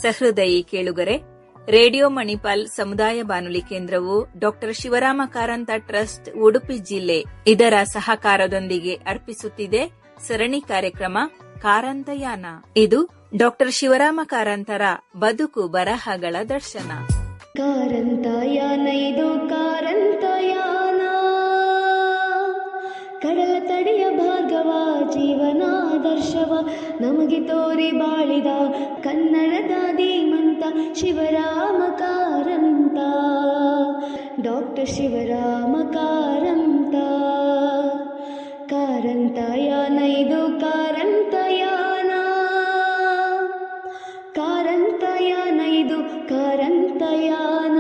ಸಹೃದಯಿ ಕೇಳುಗರೆ, ರೇಡಿಯೋ ಮಣಿಪಾಲ್ ಸಮುದಾಯ ಬಾನುಲಿ ಕೇಂದ್ರವು ಡಾಕ್ಟರ್ ಶಿವರಾಮ ಕಾರಂತ ಟ್ರಸ್ಟ್ ಉಡುಪಿ ಜಿಲ್ಲೆ ಇದರ ಸಹಕಾರದೊಂದಿಗೆ ಅರ್ಪಿಸುತ್ತಿದೆ ಸರಣಿ ಕಾರ್ಯಕ್ರಮ ಕಾರಂತಯಾನ. ಇದು ಡಾಕ್ಟರ್ ಶಿವರಾಮ ಕಾರಂತರ ಬದುಕು ಬರಹಗಳ ದರ್ಶನ. ಕಾರಂತಯಾನ ಇದು ಕಾರಂತಯಾನ, ಕಡಲ ತಡೆಯ ಭಾರ್ಗವ ಜೀವನಾದರ್ಶವ ನಮಗೆ ತೋರಿ ಬಾಳಿದ ಕನ್ನಡದ ಧೀಮಂತ ಶಿವರಾಮ ಕಾರಂತ. ಡಾಕ್ಟರ್ ಶಿವರಾಮ ಕಾರಂತ. ಕಾರಂತಯಾನ ಇದು ಕಾರಂತಯಾನ, ಕಾರಂತಯಾನ ಇದು ಕಾರಂತಯಾನ.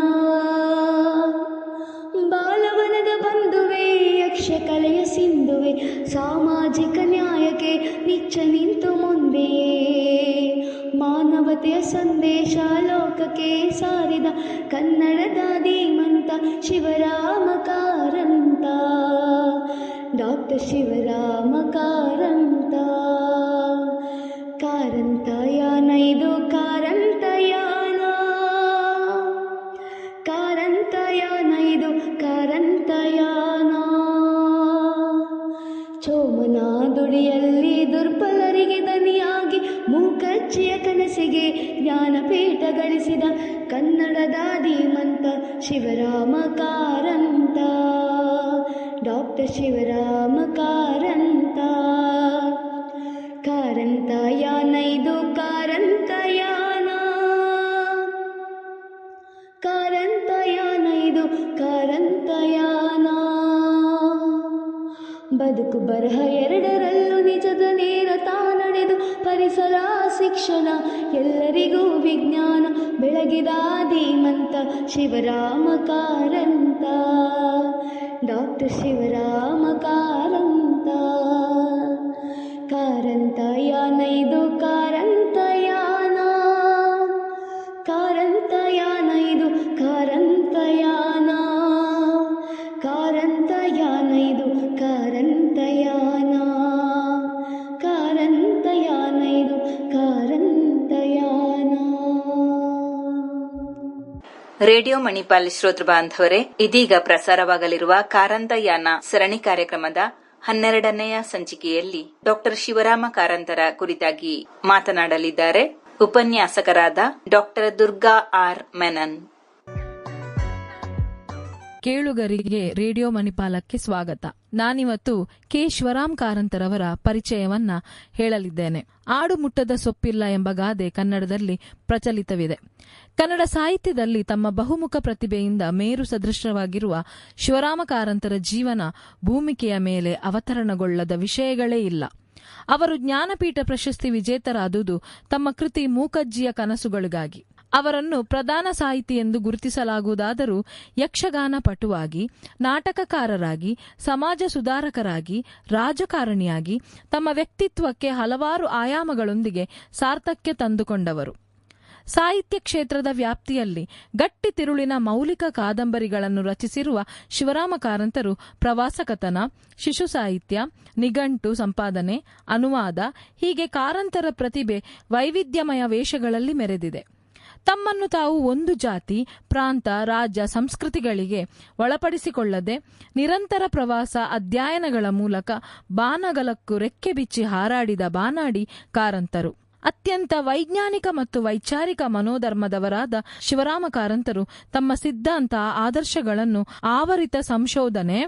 ಬಾಲವನದ ಬಂಧುವೆ, ಯಕ್ಷಕಲೆಯ ಸಿಂಧುವೆ, ಸಾಮಾಜಿಕ ನ್ಯಾಯಕ್ಕೆ ನಿಚ್ಚ ನಿಂತು ಮುಂದೆಯೇ ಮಾನವತೆಯ ಸಂದೇಶ ಲೋಕಕ್ಕೆ ಸಾರಿದ ಕನ್ನಡದ ಧೀಮಂತ ಶಿವರಾಮ ಕಾರಂತ. ಡಾಕ್ಟರ್ ಶಿವರಾಮ ಕಾರಂತ. ಕಾರಂತಯಾನ ಇದು ಕಾರಂತಯಾನ, ಕಾರಂತಯಾನ ಇದು ಕಾರಂತಯಾನ. ಚೋಮನ ದುಡಿಯಲ್ಲಿ ದುರ್ಬಲರಿಗೆ ದನಿಯಾಗಿ ಮೂಕಜ್ಜಿಯ ಕನಸಿಗೆ ಜ್ಞಾನಪೀಠ ಗಳಿಸಿದ ಕನ್ನಡದ ಧೀಮಂತ ಶಿವರಾಮ ಕಾರಂತ. ಡಾಕ್ಟರ್ ಶಿವರಾಮ ಕಾರಂತ. ಕಾರಂತಯಾನ ಇದು ಕಾರಂತಯಾನ, ಕಾರಂತಯಾನ ಇದು ಕಾರಂತಯಾನ. ಬದುಕು ಬರಹ ಎರಡರಲ್ಲೂ ನಿಜದ ನೇರ ತಾನಡೆದು ಪರಿಸರ ಶಿಕ್ಷಣ ಎಲ್ಲರಿಗೂ ವಿಜ್ಞಾನ ಬೆಳಗಿದ ಧೀಮಂತ ಶಿವರಾಮ ಕಾರಂತ. ಡಾಕ್ಟರ್ ಶಿವರಾಮ ಕಾರಂತ. ಕಾರಂತಯಾನ ಇದು ಕಾರಂತಯಾನ, ಕಾರಂತಯಾನ ಇದು ಕಾರಂತಯಾನ, ಕಾರಂತಯಾನ ಇದು ಕಾರಂತಯಾನ, ಕಾರಂತಯಾನ ಇದು ಕಾರಂತಯಾನ. ರೇಡಿಯೋ ಮಣಿಪಾಲ್ ಶ್ರೋತೃ ಬಾಂಧವರೇ, ಇದೀಗ ಪ್ರಸಾರವಾಗಲಿರುವ ಕಾರಂತಯಾನ ಸರಣಿ ಕಾರ್ಯಕ್ರಮದ 12ನೆಯ ಸಂಚಿಕೆಯಲ್ಲಿ ಡಾಕ್ಟರ್ ಶಿವರಾಮ ಕಾರಂತರ ಕುರಿತಾಗಿ ಮಾತನಾಡಲಿದ್ದಾರೆ ಉಪನ್ಯಾಸಕರಾದ ಡಾಕ್ಟರ್ ದುರ್ಗಾ ಆರ್ ಮೆನನ್. ಕೇಳುಗರಿಗೆ ರೇಡಿಯೋ ಮಣಿಪಾಲಕ್ಕೆ ಸ್ವಾಗತ. ನಾನಿವತ್ತು ಕೆ ಶಿವರಾಮ್ ಕಾರಂತರವರ ಪರಿಚಯವನ್ನ ಹೇಳಲಿದ್ದೇನೆ. ಆಡು ಮುಟ್ಟದ ಸೊಪ್ಪಿಲ್ಲ ಎಂಬ ಗಾದೆ ಕನ್ನಡದಲ್ಲಿ ಪ್ರಚಲಿತವಿದೆ. ಕನ್ನಡ ಸಾಹಿತ್ಯದಲ್ಲಿ ತಮ್ಮ ಬಹುಮುಖ ಪ್ರತಿಭೆಯಿಂದ ಮೇರು ಸದೃಶವಾಗಿರುವ ಶಿವರಾಮ ಕಾರಂತರ ಜೀವನ ಭೂಮಿಕೆಯ ಮೇಲೆ ಅವತರಣಗೊಳ್ಳದ ವಿಷಯಗಳೇ ಇಲ್ಲ. ಅವರು ಜ್ಞಾನಪೀಠ ಪ್ರಶಸ್ತಿ ವಿಜೇತರಾದುದು ತಮ್ಮ ಕೃತಿ ಮೂಕಜ್ಜಿಯ ಕನಸುಗಳಿಗಾಗಿ. ಅವರನ್ನು ಪ್ರಧಾನ ಸಾಹಿತಿ ಎಂದು ಗುರುತಿಸಲಾಗುವುದಾದರೂ ಯಕ್ಷಗಾನ ಪಟುವಾಗಿ, ನಾಟಕಕಾರರಾಗಿ, ಸಮಾಜ ಸುಧಾರಕರಾಗಿ, ರಾಜಕಾರಣಿಯಾಗಿ ತಮ್ಮ ವ್ಯಕ್ತಿತ್ವಕ್ಕೆ ಹಲವಾರು ಆಯಾಮಗಳೊಂದಿಗೆ ಸಾರ್ಥಕ್ಯ ತಂದುಕೊಂಡವರು. ಸಾಹಿತ್ಯ ಕ್ಷೇತ್ರದ ವ್ಯಾಪ್ತಿಯಲ್ಲಿ ಗಟ್ಟಿ ತಿರುಳಿನ ಮೌಲಿಕ ಕಾದಂಬರಿಗಳನ್ನು ರಚಿಸಿರುವ ಶಿವರಾಮ ಕಾರಂತರು ಪ್ರವಾಸ ಕಥನ, ಶಿಶು ಸಾಹಿತ್ಯ, ನಿಘಂಟು ಸಂಪಾದನೆ, ಅನುವಾದ ಹೀಗೆ ಕಾರಂತರ ಪ್ರತಿಭೆ ವೈವಿಧ್ಯಮಯ ವೇಷಗಳಲ್ಲಿ ಮೆರೆದಿದೆ. ತಮ್ಮನ್ನು ತಾವು ಒಂದು ಜಾತಿ, ಪ್ರಾಂತ, ರಾಜ್ಯ, ಸಂಸ್ಕೃತಿಗಳಿಗೆ ಒಳಪಡಿಸಿಕೊಳ್ಳದೆ ನಿರಂತರ ಪ್ರವಾಸ ಅಧ್ಯಯನಗಳ ಮೂಲಕ ಬಾನಗಲಕ್ಕೂ ರೆಕ್ಕೆ ಬಿಚ್ಚಿ ಹಾರಾಡಿದ ಬಾನಾಡಿ ಕಾರಂತರು. ಅತ್ಯಂತ ವೈಜ್ಞಾನಿಕ ಮತ್ತು ವೈಚಾರಿಕ ಮನೋಧರ್ಮದವರಾದ ಶಿವರಾಮ ಕಾರಂತರು ತಮ್ಮ ಸಿದ್ಧಾಂತ, ಆದರ್ಶಗಳನ್ನು ಆವರಿತ ಸಂಶೋಧನೆ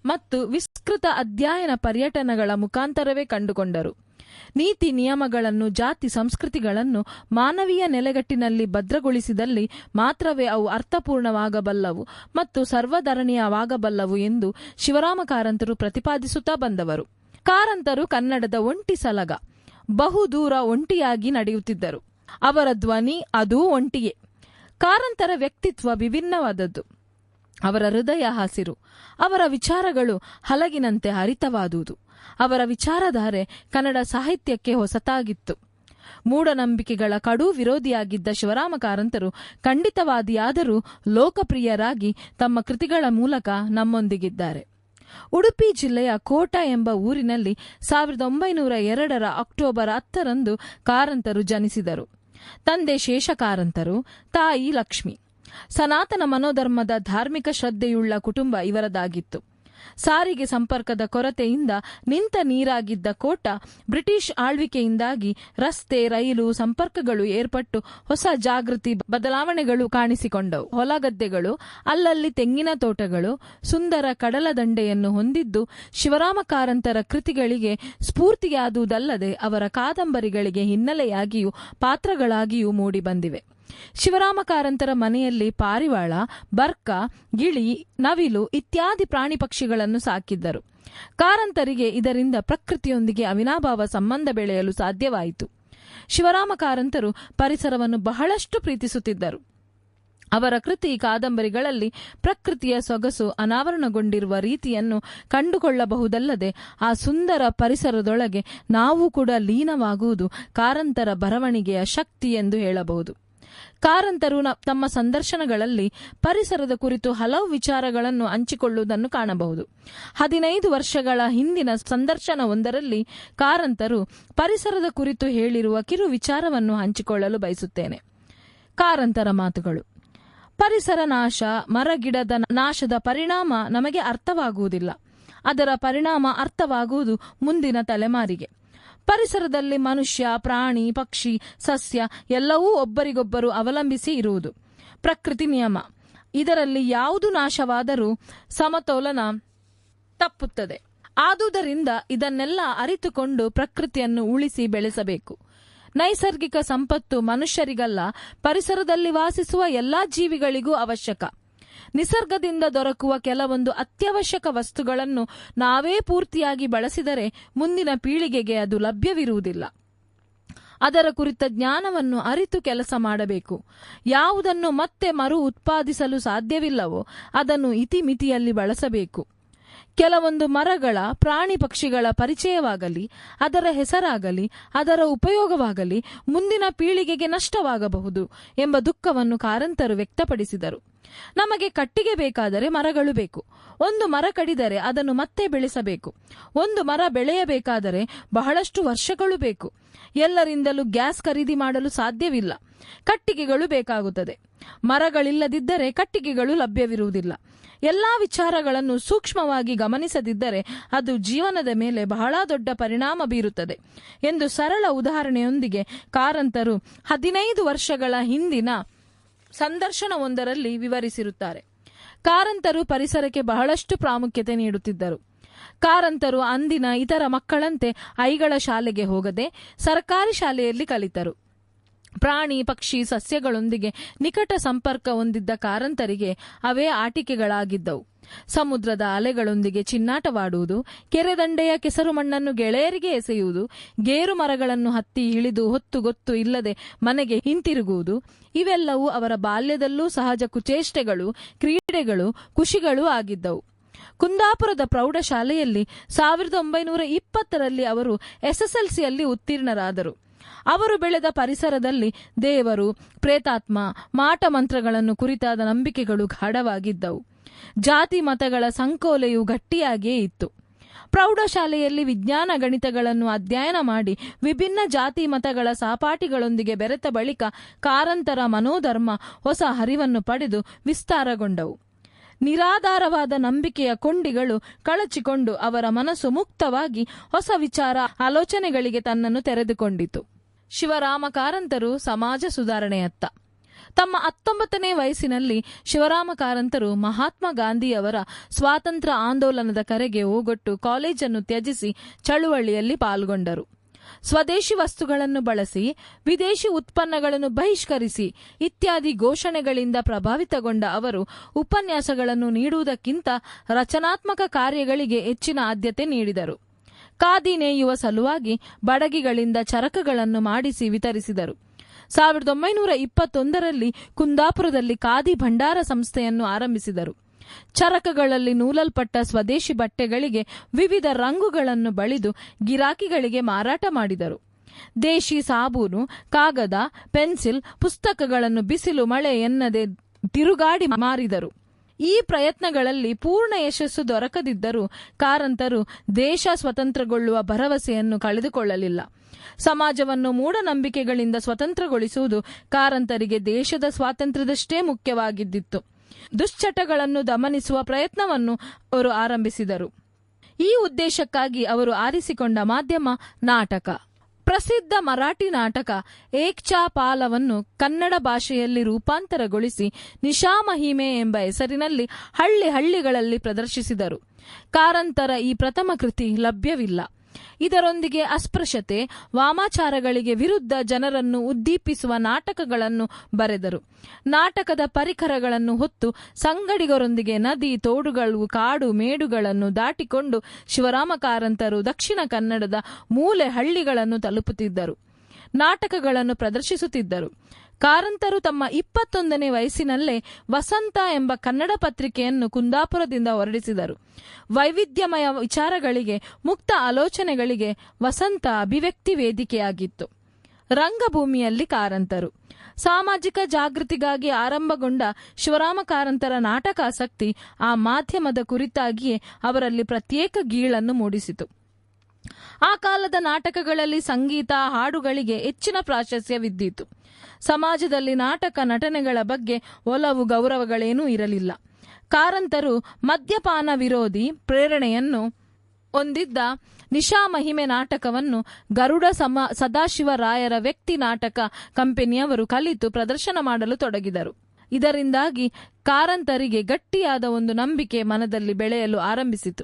ಮತ್ತು ವಿಸ್ತೃತ ಅಧ್ಯಯನ ಪರ್ಯಟನಗಳ ಮುಖಾಂತರವೇ ಕಂಡುಕೊಂಡರು. ನೀತಿ ನಿಯಮಗಳನ್ನು, ಜಾತಿ ಸಂಸ್ಕೃತಿಗಳನ್ನು ಮಾನವೀಯ ನೆಲೆಗಟ್ಟಿನಲ್ಲಿ ಭದ್ರಗೊಳಿಸಿದಲ್ಲಿ ಮಾತ್ರವೇ ಅವು ಅರ್ಥಪೂರ್ಣವಾಗಬಲ್ಲವು ಮತ್ತು ಸರ್ವಧರಣೀಯವಾಗಬಲ್ಲವು ಎಂದು ಶಿವರಾಮ ಕಾರಂತರು ಪ್ರತಿಪಾದಿಸುತ್ತಾ ಬಂದವರು. ಕಾರಂತರು ಕನ್ನಡದ ಒಂಟಿ ಸಲಗ. ಬಹುದೂರ ಒಂಟಿಯಾಗಿ ನಡೆಯುತ್ತಿದ್ದರು. ಅವರ ಧ್ವನಿ ಅದೂ ಒಂಟಿಯೇ. ಕಾರಂತರ ವ್ಯಕ್ತಿತ್ವ ವಿಭಿನ್ನವಾದದ್ದು. ಅವರ ಹೃದಯ ಹಸಿರು. ಅವರ ವಿಚಾರಗಳು ಹಲಗಿನಂತೆ ಹರಿತವಾದುದು. ಅವರ ವಿಚಾರಧಾರೆ ಕನ್ನಡ ಸಾಹಿತ್ಯಕ್ಕೆ ಹೊಸತಾಗಿತ್ತು. ಮೂಢನಂಬಿಕೆಗಳ ಕಡು ವಿರೋಧಿಯಾಗಿದ್ದ ಶಿವರಾಮ ಕಾರಂತರು ಖಂಡಿತವಾದಿಯಾದರೂ ಲೋಕಪ್ರಿಯರಾಗಿ ತಮ್ಮ ಕೃತಿಗಳ ಮೂಲಕ ನಮ್ಮೊಂದಿಗಿದ್ದಾರೆ. ಉಡುಪಿ ಜಿಲ್ಲೆಯ ಕೋಟ ಎಂಬ ಊರಿನಲ್ಲಿ 1902 ಅಕ್ಟೋಬರ್ 10 ಕಾರಂತರು ಜನಿಸಿದರು. ತಂದೆ ಶೇಷಕಾರಂತರು, ತಾಯಿ ಲಕ್ಷ್ಮಿ. ಸನಾತನ ಮನೋಧರ್ಮದ ಧಾರ್ಮಿಕ ಶ್ರದ್ಧೆಯುಳ್ಳ ಕುಟುಂಬ ಇವರದಾಗಿತ್ತು. ಸಾರಿಗೆ ಸಂಪರ್ಕದ ಕೊರತೆಯಿಂದ ನಿಂತ ನೀರಾಗಿದ್ದ ಕೋಟ ಬ್ರಿಟಿಷ್ ಆಳ್ವಿಕೆಯಿಂದಾಗಿ ರಸ್ತೆ, ರೈಲು ಸಂಪರ್ಕಗಳು ಏರ್ಪಟ್ಟು ಹೊಸ ಜಾಗೃತಿ ಬದಲಾವಣೆಗಳು ಕಾಣಿಸಿಕೊಂಡವು. ಹೊಲಗದ್ದೆಗಳು, ಅಲ್ಲಲ್ಲಿ ತೆಂಗಿನ ತೋಟಗಳು, ಸುಂದರ ಕಡಲ ದಂಡೆಯನ್ನು ಹೊಂದಿದ್ದು ಶಿವರಾಮ ಕಾರಂತರ ಕೃತಿಗಳಿಗೆ ಸ್ಫೂರ್ತಿಯಾದುದಲ್ಲದೆ ಅವರ ಕಾದಂಬರಿಗಳಿಗೆ ಹಿನ್ನೆಲೆಯಾಗಿಯೂ ಪಾತ್ರಗಳಾಗಿಯೂ ಮೂಡಿಬಂದಿವೆ. ಶಿವರಾಮ ಕಾರಂತರ ಮನೆಯಲ್ಲಿ ಪಾರಿವಾಳ, ಬರ್ಕ, ಗಿಳಿ, ನವಿಲು ಇತ್ಯಾದಿ ಪ್ರಾಣಿ ಪಕ್ಷಿಗಳನ್ನು ಸಾಕಿದ್ದರು. ಕಾರಂತರಿಗೆ ಇದರಿಂದ ಪ್ರಕೃತಿಯೊಂದಿಗೆ ಅವಿನಾಭಾವ ಸಂಬಂಧ ಬೆಳೆಯಲು ಸಾಧ್ಯವಾಯಿತು. ಶಿವರಾಮ ಕಾರಂತರು ಪರಿಸರವನ್ನು ಬಹಳಷ್ಟು ಪ್ರೀತಿಸುತ್ತಿದ್ದರು. ಅವರ ಕೃತಿ ಕಾದಂಬರಿಗಳಲ್ಲಿ ಪ್ರಕೃತಿಯ ಸೊಗಸು ಅನಾವರಣಗೊಂಡಿರುವ ರೀತಿಯನ್ನು ಕಂಡುಕೊಳ್ಳಬಹುದಲ್ಲದೆ ಆ ಸುಂದರ ಪರಿಸರದೊಳಗೆ ನಾವು ಕೂಡ ಲೀನವಾಗುವುದು ಕಾರಂತರ ಬರವಣಿಗೆಯ ಶಕ್ತಿ ಎಂದು ಹೇಳಬಹುದು. ಕಾರಂತರು ತಮ್ಮ ಸಂದರ್ಶನಗಳಲ್ಲಿ ಪರಿಸರದ ಕುರಿತು ಹಲವು ವಿಚಾರಗಳನ್ನು ಹಂಚಿಕೊಳ್ಳುವುದನ್ನು ಕಾಣಬಹುದು. 15 ವರ್ಷಗಳ ಹಿಂದಿನ ಸಂದರ್ಶನವೊಂದರಲ್ಲಿ ಕಾರಂತರು ಪರಿಸರದ ಕುರಿತು ಹೇಳಿರುವ ಕಿರು ವಿಚಾರವನ್ನು ಹಂಚಿಕೊಳ್ಳಲು ಬಯಸುತ್ತೇನೆ. ಕಾರಂತರ ಮಾತುಗಳು: ಪರಿಸರ ನಾಶ, ಮರಗಿಡದ ನಾಶದ ಪರಿಣಾಮ ನಮಗೆ ಅರ್ಥವಾಗುವುದಿಲ್ಲ. ಅದರ ಪರಿಣಾಮ ಅರ್ಥವಾಗುವುದು ಮುಂದಿನ ತಲೆಮಾರಿಗೆ. ಪರಿಸರದಲ್ಲಿ ಮನುಷ್ಯ, ಪ್ರಾಣಿ, ಪಕ್ಷಿ, ಸಸ್ಯ ಎಲ್ಲವೂ ಒಬ್ಬರಿಗೊಬ್ಬರು ಅವಲಂಬಿಸಿ ಇರುವುದು ಪ್ರಕೃತಿ ನಿಯಮ. ಇದರಲ್ಲಿ ಯಾವುದು ನಾಶವಾದರೂ ಸಮತೋಲನ ತಪ್ಪುತ್ತದೆ. ಆದುದರಿಂದ ಇದನ್ನೆಲ್ಲ ಅರಿತುಕೊಂಡು ಪ್ರಕೃತಿಯನ್ನು ಉಳಿಸಿ ಬೆಳೆಸಬೇಕು. ನೈಸರ್ಗಿಕ ಸಂಪತ್ತು ಮನುಷ್ಯರಿಗಲ್ಲ, ಪರಿಸರದಲ್ಲಿ ವಾಸಿಸುವ ಎಲ್ಲಾ ಜೀವಿಗಳಿಗೂ ಅವಶ್ಯಕ. ನಿಸರ್ಗದಿಂದ ದೊರಕುವ ಕೆಲವೊಂದು ಅತ್ಯವಶ್ಯಕ ವಸ್ತುಗಳನ್ನು ನಾವೇ ಪೂರ್ತಿಯಾಗಿ ಬಳಸಿದರೆ ಮುಂದಿನ ಪೀಳಿಗೆಗೆ ಅದು ಲಭ್ಯವಿರುವುದಿಲ್ಲ. ಅದರ ಕುರಿತ ಜ್ಞಾನವನ್ನು ಅರಿತು ಕೆಲಸ ಮಾಡಬೇಕು. ಯಾವುದನ್ನು ಮತ್ತೆ ಮರು ಉತ್ಪಾದಿಸಲು ಸಾಧ್ಯವಿಲ್ಲವೋ ಅದನ್ನು ಇತಿಮಿತಿಯಲ್ಲಿ ಬಳಸಬೇಕು. ಕೆಲವೊಂದು ಮರಗಳ, ಪ್ರಾಣಿ ಪಕ್ಷಿಗಳ ಪರಿಚಯವಾಗಲಿ, ಅದರ ಹೆಸರಾಗಲಿ, ಅದರ ಉಪಯೋಗವಾಗಲಿ ಮುಂದಿನ ಪೀಳಿಗೆಗೆ ನಷ್ಟವಾಗಬಹುದು ಎಂಬ ದುಃಖವನ್ನು ಕಾರಂತರು ವ್ಯಕ್ತಪಡಿಸಿದರು. ನಮಗೆ ಕಟ್ಟಿಗೆ ಬೇಕಾದರೆ ಮರಗಳು ಬೇಕು. ಒಂದು ಮರ ಕಡಿದರೆ ಅದನ್ನು ಮತ್ತೆ ಬೆಳೆಸಬೇಕು. ಒಂದು ಮರ ಬೆಳೆಯಬೇಕಾದರೆ ಬಹಳಷ್ಟು ವರ್ಷಗಳು ಬೇಕು. ಎಲ್ಲರಿಂದಲೂ ಗ್ಯಾಸ್ ಖರೀದಿ ಮಾಡಲು ಸಾಧ್ಯವಿಲ್ಲ. ಕಟ್ಟಿಗೆಗಳು ಬೇಕಾಗುತ್ತದೆ. ಮರಗಳಿಲ್ಲದಿದ್ದರೆ ಕಟ್ಟಿಗೆಗಳು ಲಭ್ಯವಿರುವುದಿಲ್ಲ. ಎಲ್ಲಾ ವಿಚಾರಗಳನ್ನು ಸೂಕ್ಷ್ಮವಾಗಿ ಗಮನಿಸದಿದ್ದರೆ ಅದು ಜೀವನದ ಮೇಲೆ ಬಹಳ ದೊಡ್ಡ ಪರಿಣಾಮ ಬೀರುತ್ತದೆ ಎಂದು ಸರಳ ಉದಾಹರಣೆಯೊಂದಿಗೆ ಕಾರಂತರು 15 ವರ್ಷಗಳ ಹಿಂದಿನ ಸಂದರ್ಶನವೊಂದರಲ್ಲಿ ವಿವರಿಸಿರುತ್ತಾರೆ. ಕಾರಂತರು ಪರಿಸರಕ್ಕೆ ಬಹಳಷ್ಟು ಪ್ರಾಮುಖ್ಯತೆ ನೀಡುತ್ತಿದ್ದರು. ಕಾರಂತರು ಅಂದಿನ ಇತರ ಮಕ್ಕಳಂತೆ ಐಗಳ ಶಾಲೆಗೆ ಹೋಗದೆ ಸರ್ಕಾರಿ ಶಾಲೆಯಲ್ಲಿ ಕಲಿತರು. ಪ್ರಾಣಿ, ಪಕ್ಷಿ, ಸಸ್ಯಗಳೊಂದಿಗೆ ನಿಕಟ ಸಂಪರ್ಕ ಹೊಂದಿದ್ದ ಕಾರಂತರಿಗೆ ಅವೇ ಆಟಿಕೆಗಳಾಗಿದ್ದವು. ಸಮುದ್ರದ ಅಲೆಗಳೊಂದಿಗೆ ಚಿನ್ನಾಟವಾಡುವುದು, ಕೆರೆದಂಡೆಯ ಕೆಸರು ಮಣ್ಣನ್ನು ಗೆಳೆಯರಿಗೆ ಎಸೆಯುವುದು, ಗೇರು ಮರಗಳನ್ನು ಹತ್ತಿ ಇಳಿದು ಹೊತ್ತು ಗೊತ್ತು ಇಲ್ಲದೆ ಮನೆಗೆ ಹಿಂತಿರುಗುವುದು ಇವೆಲ್ಲವೂ ಅವರ ಬಾಲ್ಯದಲ್ಲೂ ಸಹಜ ಕುಚೇಷ್ಟೆಗಳು, ಕ್ರೀಡೆಗಳು, ಖುಷಿಗಳೂ ಆಗಿದ್ದವು. ಕುಂದಾಪುರದ ಪ್ರೌಢಶಾಲೆಯಲ್ಲಿ 1920ರಲ್ಲಿ ಅವರು SSLCಯಲ್ಲಿ ಉತ್ತೀರ್ಣರಾದರು. ಅವರು ಬೆಳೆದ ಪರಿಸರದಲ್ಲಿ ದೇವರು, ಪ್ರೇತಾತ್ಮ, ಮಾಟ ಮಂತ್ರಗಳನ್ನು ಕುರಿತಾದ ನಂಬಿಕೆಗಳು ಗಾಢವಾಗಿದ್ದವು. ಜಾತಿ ಮತಗಳ ಸಂಕೋಲೆಯು ಗಟ್ಟಿಯಾಗಿಯೇ ಇತ್ತು. ಪ್ರೌಢಶಾಲೆಯಲ್ಲಿ ವಿಜ್ಞಾನ ಗಣಿತಗಳನ್ನು ಅಧ್ಯಯನ ಮಾಡಿ ವಿಭಿನ್ನ ಜಾತಿ ಮತಗಳ ಸಹಪಾಠಿಗಳೊಂದಿಗೆ ಬೆರೆತ ಬಳಿಕ ಕಾರಂತರ ಮನೋಧರ್ಮ ಹೊಸ ಹರಿವನ್ನು ಪಡೆದು ವಿಸ್ತಾರಗೊಂಡವು. ನಿರಾಧಾರವಾದ ನಂಬಿಕೆಯ ಕೊಂಡಿಗಳು ಕಳಚಿಕೊಂಡು ಅವರ ಮನಸ್ಸು ಮುಕ್ತವಾಗಿ ಹೊಸ ವಿಚಾರ ಆಲೋಚನೆಗಳಿಗೆ ತನ್ನನ್ನು ತೆರೆದುಕೊಂಡಿತು. ಶಿವರಾಮ ಕಾರಂತರು ಸಮಾಜ ಸುಧಾರಣೆಯತ್ತ. ತಮ್ಮ 19ನೇ ವಯಸ್ಸಿನಲ್ಲಿ ಶಿವರಾಮ ಕಾರಂತರು ಮಹಾತ್ಮ ಗಾಂಧಿಯವರ ಸ್ವಾತಂತ್ರ್ಯ ಆಂದೋಲನದ ಕರೆಗೆ ಓಗೊಟ್ಟು ಕಾಲೇಜನ್ನು ತ್ಯಜಿಸಿ ಚಳುವಳಿಯಲ್ಲಿ ಪಾಲ್ಗೊಂಡರು. ಸ್ವದೇಶಿ ವಸ್ತುಗಳನ್ನು ಬಳಸಿ, ವಿದೇಶಿ ಉತ್ಪನ್ನಗಳನ್ನು ಬಹಿಷ್ಕರಿಸಿ ಇತ್ಯಾದಿ ಘೋಷಣೆಗಳಿಂದ ಪ್ರಭಾವಿತಗೊಂಡ ಅವರು ಉಪನ್ಯಾಸಗಳನ್ನು ನೀಡುವುದಕ್ಕಿಂತ ರಚನಾತ್ಮಕ ಕಾರ್ಯಗಳಿಗೆ ಹೆಚ್ಚಿನ ಆದ್ಯತೆ ನೀಡಿದರು. ಖಾದಿ ನೇಯುವ ಸಲುವಾಗಿ ಬಡಗಿಗಳಿಂದ ಚರಕಗಳನ್ನು ಮಾಡಿಸಿ ವಿತರಿಸಿದರು. 1921ರಲ್ಲಿ ಕುಂದಾಪುರದಲ್ಲಿ ಖಾದಿ ಭಂಡಾರ ಸಂಸ್ಥೆಯನ್ನು ಆರಂಭಿಸಿದರು. ಚರಕಗಳಲ್ಲಿ ನೂಲಲ್ಪಟ್ಟ ಸ್ವದೇಶಿ ಬಟ್ಟೆಗಳಿಗೆ ವಿವಿಧ ರಂಗುಗಳನ್ನು ಬಳಿದು ಗಿರಾಕಿಗಳಿಗೆ ಮಾರಾಟ ಮಾಡಿದರು. ದೇಶಿ ಸಾಬೂನು, ಕಾಗದ, ಪೆನ್ಸಿಲ್, ಪುಸ್ತಕಗಳನ್ನು ಬಿಸಿಲು ಮಳೆ ಎನ್ನದೆ ತಿರುಗಾಡಿ ಮಾರಿದರು. ಈ ಪ್ರಯತ್ನಗಳಲ್ಲಿ ಪೂರ್ಣ ಯಶಸ್ಸು ದೊರಕದಿದ್ದರೂ ಕಾರಂತರು ದೇಶ ಸ್ವತಂತ್ರಗೊಳ್ಳುವ ಭರವಸೆಯನ್ನು ಕಳೆದುಕೊಳ್ಳಲಿಲ್ಲ. ಸಮಾಜವನ್ನು ಮೂಢನಂಬಿಕೆಗಳಿಂದ ಸ್ವತಂತ್ರಗೊಳಿಸುವುದು ಕಾರಂತರಿಗೆ ದೇಶದ ಸ್ವಾತಂತ್ರ್ಯದಷ್ಟೇ ಮುಖ್ಯವಾಗಿದ್ದಿತ್ತು. ದುಶ್ಚಟಗಳನ್ನು ದಮನಿಸುವ ಪ್ರಯತ್ನವನ್ನು ಅವರು ಆರಂಭಿಸಿದರು. ಈ ಉದ್ದೇಶಕ್ಕಾಗಿ ಅವರು ಆರಿಸಿಕೊಂಡ ಮಾಧ್ಯಮ ನಾಟಕ. ಪ್ರಸಿದ್ಧ ಮರಾಠಿ ನಾಟಕ ಏಕ್ಚಾ ಪಾಲವನ್ನು ಕನ್ನಡ ಭಾಷೆಯಲ್ಲಿ ರೂಪಾಂತರಗೊಳಿಸಿ ನಿಶಾಮಹಿಮೆ ಎಂಬ ಹೆಸರಿನಲ್ಲಿ ಹಳ್ಳಿಗಳಲ್ಲಿ ಪ್ರದರ್ಶಿಸಿದರು. ಕಾರಂತರ ಈ ಪ್ರಥಮ ಕೃತಿ ಲಭ್ಯವಿಲ್ಲ. ಇದರೊಂದಿಗೆ ಅಸ್ಪೃಶ್ಯತೆ, ವಾಮಾಚಾರಗಳಿಗೆ ವಿರುದ್ಧ ಜನರನ್ನು ಉದ್ದೀಪಿಸುವ ನಾಟಕಗಳನ್ನು ಬರೆದರು. ನಾಟಕದ ಪರಿಕರಗಳನ್ನು ಹೊತ್ತು ಸಂಗಡಿಗರೊಂದಿಗೆ ನದಿ, ತೋಡುಗಳು, ಕಾಡು, ಮೇಡುಗಳನ್ನು ದಾಟಿಕೊಂಡು ಶಿವರಾಮ ಕಾರಂತರು ದಕ್ಷಿಣ ಕನ್ನಡದ ಮೂಲೆ ಹಳ್ಳಿಗಳನ್ನು ತಲುಪುತ್ತಿದ್ದರು. ನಾಟಕಗಳನ್ನು ಪ್ರದರ್ಶಿಸುತ್ತಿದ್ದರು. ಕಾರಂತರು ತಮ್ಮ 21ನೇ ವಯಸ್ಸಿನಲ್ಲೇ ವಸಂತ ಎಂಬ ಕನ್ನಡ ಪತ್ರಿಕೆಯನ್ನು ಕುಂದಾಪುರದಿಂದ ಹೊರಡಿಸಿದರು. ವೈವಿಧ್ಯಮಯ ವಿಚಾರಗಳಿಗೆ, ಮುಕ್ತ ಆಲೋಚನೆಗಳಿಗೆ ವಸಂತ ಅಭಿವ್ಯಕ್ತಿ ವೇದಿಕೆಯಾಗಿತ್ತು. ರಂಗಭೂಮಿಯಲ್ಲಿ ಕಾರಂತರು. ಸಾಮಾಜಿಕ ಜಾಗೃತಿಗಾಗಿ ಆರಂಭಗೊಂಡ ಶಿವರಾಮ ಕಾರಂತರ ನಾಟಕಾಸಕ್ತಿ ಆ ಮಾಧ್ಯಮದ ಕುರಿತಾಗಿಯೇ ಅವರಲ್ಲಿ ಪ್ರತ್ಯೇಕ ಗೀಳನ್ನು ಮೂಡಿಸಿತು. ಆ ಕಾಲದ ನಾಟಕಗಳಲ್ಲಿ ಸಂಗೀತ, ಹಾಡುಗಳಿಗೆ ಹೆಚ್ಚಿನ ಪ್ರಾಶಸ್ತ್ಯವಿದ್ದಿತು. ಸಮಾಜದಲ್ಲಿ ನಾಟಕ ನಟನೆಗಳ ಬಗ್ಗೆ ಒಲವು ಗೌರವಗಳೇನೂ ಇರಲಿಲ್ಲ. ಕಾರಂತರು ಮದ್ಯಪಾನ ವಿರೋಧಿ ಪ್ರೇರಣೆಯನ್ನು ಹೊಂದಿದ್ದ ನಿಶಾಮಹಿಮೆ ನಾಟಕವನ್ನು ಗರುಡ ಸದಾಶಿವರಾಯರ ವ್ಯಕ್ತಿ ನಾಟಕ ಕಂಪನಿಯವರು ಕಲಿತು ಪ್ರದರ್ಶನ ಮಾಡಲು ತೊಡಗಿದರು. ಇದರಿಂದಾಗಿ ಕಾರಂತರಿಗೆ ಗಟ್ಟಿಯಾದ ಒಂದು ನಂಬಿಕೆ ಮನದಲ್ಲಿ ಬೆಳೆಯಲು ಆರಂಭಿಸಿತು.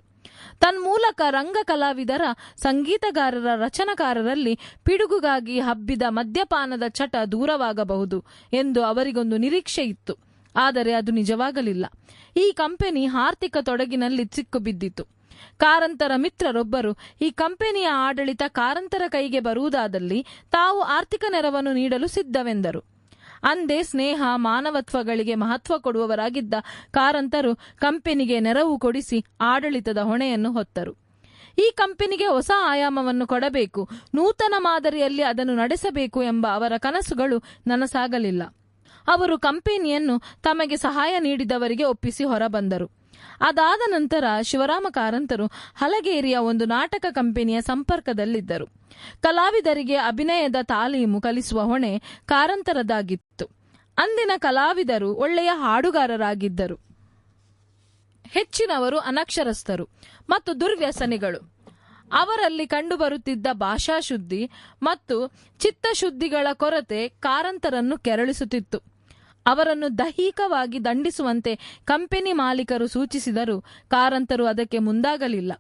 ತನ್ಮೂಲಕ ರಂಗ ಕಲಾವಿದರ, ಸಂಗೀತಗಾರರ, ರಚನಾಕಾರರಲ್ಲಿ ಪಿಡುಗುಗಾಗಿ ಹಬ್ಬಿದ ಮದ್ಯಪಾನದ ಚಟ ದೂರವಾಗಬಹುದು ಎಂದು ಅವರಿಗೊಂದು ನಿರೀಕ್ಷೆ ಇತ್ತು. ಆದರೆ ಅದು ನಿಜವಾಗಲಿಲ್ಲ. ಈ ಕಂಪನಿ ಆರ್ಥಿಕ ತೊಡಗಿನಲ್ಲಿ ಸಿಕ್ಕಿಬಿದ್ದಿತು. ಕಾರಂತರ ಮಿತ್ರರೊಬ್ಬರು ಈ ಕಂಪನಿಯ ಆಡಳಿತ ಕಾರಂತರ ಕೈಗೆ ಬರುವುದಾದಲ್ಲಿ ತಾವು ಆರ್ಥಿಕ ನೆರವನ್ನು ನೀಡಲು ಸಿದ್ಧವೆಂದರು. ಅಂದೇ ಸ್ನೇಹ, ಮಾನವತ್ವಗಳಿಗೆ ಮಹತ್ವ ಕೊಡುವವರಾಗಿದ್ದ ಕಾರಂತರು ಕಂಪನಿಗೆ ನೆರವು ಕೊಡಿಸಿ ಆಡಳಿತದ ಹೊಣೆಯನ್ನು ಹೊತ್ತರು. ಈ ಕಂಪನಿಗೆ ಹೊಸ ಆಯಾಮವನ್ನು ಕೊಡಬೇಕು, ನೂತನ ಮಾದರಿಯಲ್ಲಿ ಅದನ್ನು ನಡೆಸಬೇಕು ಎಂಬ ಅವರ ಕನಸುಗಳು ನನಸಾಗಲಿಲ್ಲ. ಅವರು ಕಂಪನಿಯನ್ನು ತಮಗೆ ಸಹಾಯ ನೀಡಿದವರಿಗೆ ಒಪ್ಪಿಸಿ ಹೊರಬಂದರು. ಅದಾದ ನಂತರ ಶಿವರಾಮ ಕಾರಂತರು ಹಲಗೇರಿಯ ಒಂದು ನಾಟಕ ಕಂಪನಿಯ ಸಂಪರ್ಕದಲ್ಲಿದ್ದರು. ಕಲಾವಿದರಿಗೆ ಅಭಿನಯದ ತಾಲೀಮು ಕಲಿಸುವ ಹೊಣೆ ಕಾರಂತರದಾಗಿತ್ತು. ಅಂದಿನ ಕಲಾವಿದರು ಒಳ್ಳೆಯ ಹಾಡುಗಾರರಾಗಿದ್ದರು. ಹೆಚ್ಚಿನವರು ಅನಕ್ಷರಸ್ಥರು ಮತ್ತು ದುರ್ವ್ಯಸನಿಗಳು. ಅವರಲ್ಲಿ ಕಂಡುಬರುತ್ತಿದ್ದ ಭಾಷಾಶುದ್ಧಿ ಮತ್ತು ಚಿತ್ತಶುದ್ಧಿಗಳ ಕೊರತೆ ಕಾರಂತರನ್ನು ಕೆರಳಿಸುತ್ತಿತ್ತು. ಅವರನ್ನು ದೈಹಿಕವಾಗಿ ದಂಡಿಸುವಂತೆ ಕಂಪನಿ ಮಾಲೀಕರು ಸೂಚಿಸಿದರೂ ಕಾರಂತರು ಅದಕ್ಕೆ ಮುಂದಾಗಲಿಲ್ಲ.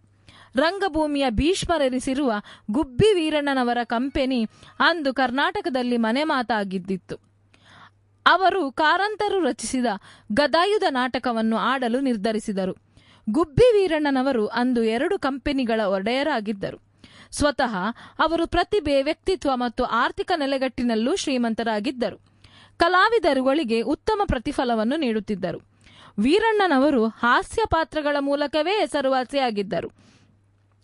ರಂಗಭೂಮಿಯ ಭೀಷ್ಮರೆನಿಸಿರುವ ಗುಬ್ಬಿ ವೀರಣ್ಣನವರ ಕಂಪನಿ ಅಂದು ಕರ್ನಾಟಕದಲ್ಲಿ ಮನೆ ಮಾತಾಗಿದ್ದಿತ್ತು. ಅವರು ಕಾರಂತರು ರಚಿಸಿದ ಗದಾಯುಧ ನಾಟಕವನ್ನು ಆಡಲು ನಿರ್ಧರಿಸಿದರು. ಗುಬ್ಬಿ ವೀರಣ್ಣನವರು ಅಂದು 2 ಕಂಪನಿಗಳ ಒಡೆಯರಾಗಿದ್ದರು. ಸ್ವತಃ ಅವರು ಪ್ರತಿಭೆ, ವ್ಯಕ್ತಿತ್ವ ಮತ್ತು ಆರ್ಥಿಕ ನೆಲೆಗಟ್ಟಿನಲ್ಲೂ ಶ್ರೀಮಂತರಾಗಿದ್ದರು. ಕಲಾವಿದರುಗಳಿಗೆ ಉತ್ತಮ ಪ್ರತಿಫಲವನ್ನು ನೀಡುತ್ತಿದ್ದರು. ವೀರಣ್ಣನವರು ಹಾಸ್ಯ ಪಾತ್ರಗಳ ಮೂಲಕವೇ ಹೆಸರುವಾಸಿಯಾಗಿದ್ದರು.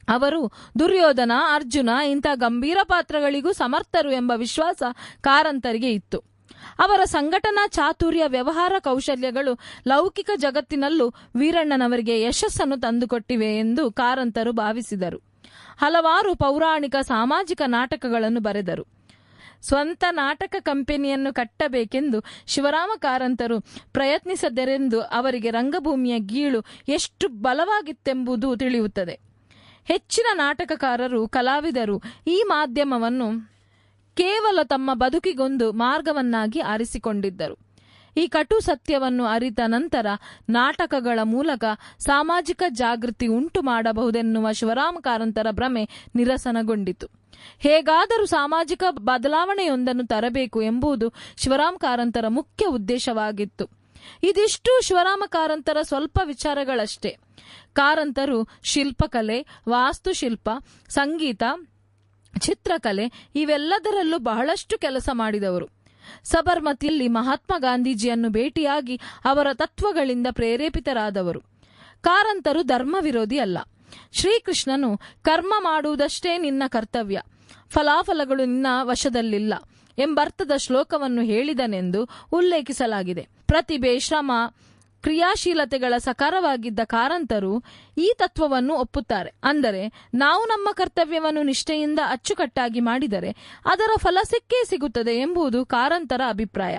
ಅವರು ದುರ್ಯೋಧನ, ಅರ್ಜುನ ಇಂಥ ಗಂಭೀರ ಪಾತ್ರಗಳಿಗೂ ಸಮರ್ಥರು ಎಂಬ ವಿಶ್ವಾಸ ಕಾರಂತರಿಗೆ ಇತ್ತು. ಅವರ ಸಂಘಟನಾ ಚಾತುರ್ಯ, ವ್ಯವಹಾರ ಕೌಶಲ್ಯಗಳು ಲೌಕಿಕ ಜಗತ್ತಿನಲ್ಲೂ ವೀರಣ್ಣನವರಿಗೆ ಯಶಸ್ಸನ್ನು ತಂದುಕೊಟ್ಟಿವೆ ಎಂದು ಕಾರಂತರು ಭಾವಿಸಿದರು. ಹಲವಾರು ಪೌರಾಣಿಕ, ಸಾಮಾಜಿಕ ನಾಟಕಗಳನ್ನು ಬರೆದರು. ಸ್ವಂತ ನಾಟಕ ಕಂಪನಿಯನ್ನು ಕಟ್ಟಬೇಕೆಂದು ಶಿವರಾಮ ಕಾರಂತರು ಪ್ರಯತ್ನಿಸದರೆಂದು ಅವರಿಗೆ ರಂಗಭೂಮಿಯ ಗೀಳು ಎಷ್ಟು ಬಲವಾಗಿತ್ತೆಂಬುದು ತಿಳಿಯುತ್ತದೆ. ಹೆಚ್ಚಿನ ನಾಟಕಕಾರರು, ಕಲಾವಿದರು ಈ ಮಾಧ್ಯಮವನ್ನು ಕೇವಲ ತಮ್ಮ ಬದುಕಿಗೊಂದು ಮಾರ್ಗವನ್ನಾಗಿ ಆರಿಸಿಕೊಂಡಿದ್ದರು. ಈ ಕಟು ಸತ್ಯವನ್ನು ಅರಿತ ನಂತರ ನಾಟಕಗಳ ಮೂಲಕ ಸಾಮಾಜಿಕ ಜಾಗೃತಿ ಉಂಟು ಮಾಡಬಹುದೆನ್ನುವ ಶಿವರಾಮ ಕಾರಂತರ ಭ್ರಮೆ ನಿರಸನಗೊಂಡಿತು. ಹೇಗಾದರೂ ಸಾಮಾಜಿಕ ಬದಲಾವಣೆಯೊಂದನ್ನು ತರಬೇಕು ಎಂಬುದು ಶಿವರಾಮ ಕಾರಂತರ ಮುಖ್ಯ ಉದ್ದೇಶವಾಗಿತ್ತು. ಇದಿಷ್ಟು ಶಿವರಾಮ ಕಾರಂತರ ಸ್ವಲ್ಪ ವಿಚಾರಗಳಷ್ಟೇ. ಕಾರಂತರು ಶಿಲ್ಪಕಲೆ, ವಾಸ್ತುಶಿಲ್ಪ, ಸಂಗೀತ, ಚಿತ್ರಕಲೆ ಇವೆಲ್ಲದರಲ್ಲೂ ಬಹಳಷ್ಟು ಕೆಲಸ ಮಾಡಿದವರು. ಸಬರ್ಮತಿಯಲ್ಲಿ ಮಹಾತ್ಮ ಗಾಂಧೀಜಿಯನ್ನು ಭೇಟಿಯಾಗಿ ಅವರ ತತ್ವಗಳಿಂದ ಪ್ರೇರೇಪಿತರಾದವರು. ಕಾರಂತರು ಧರ್ಮ ವಿರೋಧಿ ಅಲ್ಲ. ಶ್ರೀಕೃಷ್ಣನು ಕರ್ಮ ಮಾಡುವುದಷ್ಟೇ ನಿನ್ನ ಕರ್ತವ್ಯ, ಫಲಾಫಲಗಳು ನಿನ್ನ ವಶದಲ್ಲಿಲ್ಲ ಎಂಬರ್ಥದ ಶ್ಲೋಕವನ್ನು ಹೇಳಿದನೆಂದು ಉಲ್ಲೇಖಿಸಲಾಗಿದೆ. ಪ್ರತಿಭೆ, ಶ್ರಮ, ಕ್ರಿಯಾಶೀಲತೆಗಳ ಸಕಾರವಾಗಿದ್ದ ಕಾರಂತರು ಈ ತತ್ವವನ್ನು ಒಪ್ಪುತ್ತಾರೆ. ಅಂದರೆ ನಾವು ನಮ್ಮ ಕರ್ತವ್ಯವನ್ನು ನಿಷ್ಠೆಯಿಂದ ಅಚ್ಚುಕಟ್ಟಾಗಿ ಮಾಡಿದರೆ ಅದರ ಫಲ ಸಿಕ್ಕೇ ಸಿಗುತ್ತದೆ ಎಂಬುದು ಕಾರಂತರ ಅಭಿಪ್ರಾಯ.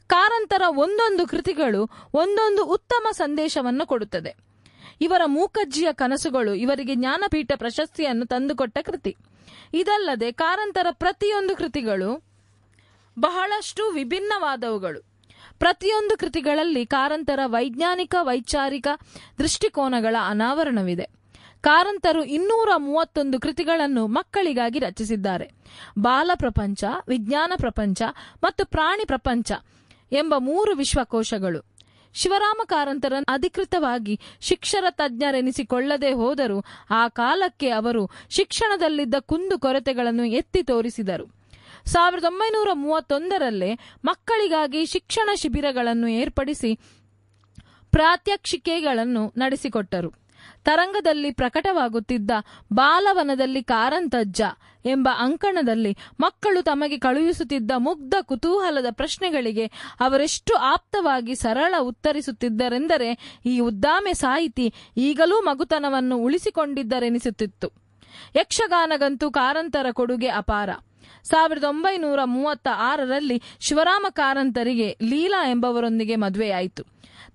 ಕಾರಂತರ ಒಂದೊಂದು ಕೃತಿಗಳು ಒಂದೊಂದು ಉತ್ತಮ ಸಂದೇಶವನ್ನು ಕೊಡುತ್ತದೆ. ಇವರ ಮೂಕಜ್ಜಿಯ ಕನಸುಗಳು ಇವರಿಗೆ ಜ್ಞಾನಪೀಠ ಪ್ರಶಸ್ತಿಯನ್ನು ತಂದುಕೊಟ್ಟ ಕೃತಿ. ಇದಲ್ಲದೆ ಕಾರಂತರ ಪ್ರತಿಯೊಂದು ಕೃತಿಗಳು ಬಹಳಷ್ಟು ವಿಭಿನ್ನವಾದವುಗಳು. ಪ್ರತಿಯೊಂದು ಕೃತಿಗಳಲ್ಲಿ ಕಾರಂತರ ವೈಜ್ಞಾನಿಕ ವೈಚಾರಿಕ ದೃಷ್ಟಿಕೋನಗಳ ಅನಾವರಣವಿದೆ. ಕಾರಂತರು 231 ಕೃತಿಗಳನ್ನು ಮಕ್ಕಳಿಗಾಗಿ ರಚಿಸಿದ್ದಾರೆ. ಬಾಲ ಪ್ರಪಂಚ, ವಿಜ್ಞಾನ ಪ್ರಪಂಚ ಮತ್ತು ಪ್ರಾಣಿ ಪ್ರಪಂಚ ಎಂಬ 3 ವಿಶ್ವಕೋಶಗಳು. ಶಿವರಾಮ ಕಾರಂತರನ್ನು ಅಧಿಕೃತವಾಗಿ ಶಿಕ್ಷಣ ತಜ್ಞರೆನಿಸಿಕೊಳ್ಳದೆ ಹೋದರೂ ಆ ಕಾಲಕ್ಕೆ ಅವರು ಶಿಕ್ಷಣದಲ್ಲಿದ್ದ ಕುಂದುಕೊರತೆಗಳನ್ನು ಎತ್ತಿ ತೋರಿಸಿದರು. 1931 ಮಕ್ಕಳಿಗಾಗಿ ಶಿಕ್ಷಣ ಶಿಬಿರಗಳನ್ನು ಏರ್ಪಡಿಸಿ ಪ್ರಾತ್ಯಕ್ಷಿಕೆಗಳನ್ನು ನಡೆಸಿಕೊಟ್ಟರು. ತರಂಗದಲ್ಲಿ ಪ್ರಕಟವಾಗುತ್ತಿದ್ದ ಬಾಲವನದಲ್ಲಿ ಕಾರಂತಜ್ಜ ಎಂಬ ಅಂಕಣದಲ್ಲಿ ಮಕ್ಕಳು ತಮಗೆ ಕಳುಹಿಸುತ್ತಿದ್ದ ಮುಗ್ಧ ಕುತೂಹಲದ ಪ್ರಶ್ನೆಗಳಿಗೆ ಅವರೆಷ್ಟು ಆಪ್ತವಾಗಿ ಸರಳ ಉತ್ತರಿಸುತ್ತಿದ್ದರೆಂದರೆ ಈ ಉದ್ದಾಮೆ ಸಾಹಿತಿ ಈಗಲೂ ಮಗುತನವನ್ನು ಉಳಿಸಿಕೊಂಡಿದ್ದರೆನಿಸುತ್ತಿತ್ತು. ಯಕ್ಷಗಾನಗಂತೂ ಕಾರಂತರ ಕೊಡುಗೆ ಅಪಾರ. 1936 ಶಿವರಾಮ ಕಾರಂತರಿಗೆ ಲೀಲಾ ಎಂಬವರೊಂದಿಗೆ ಮದುವೆಯಾಯಿತು.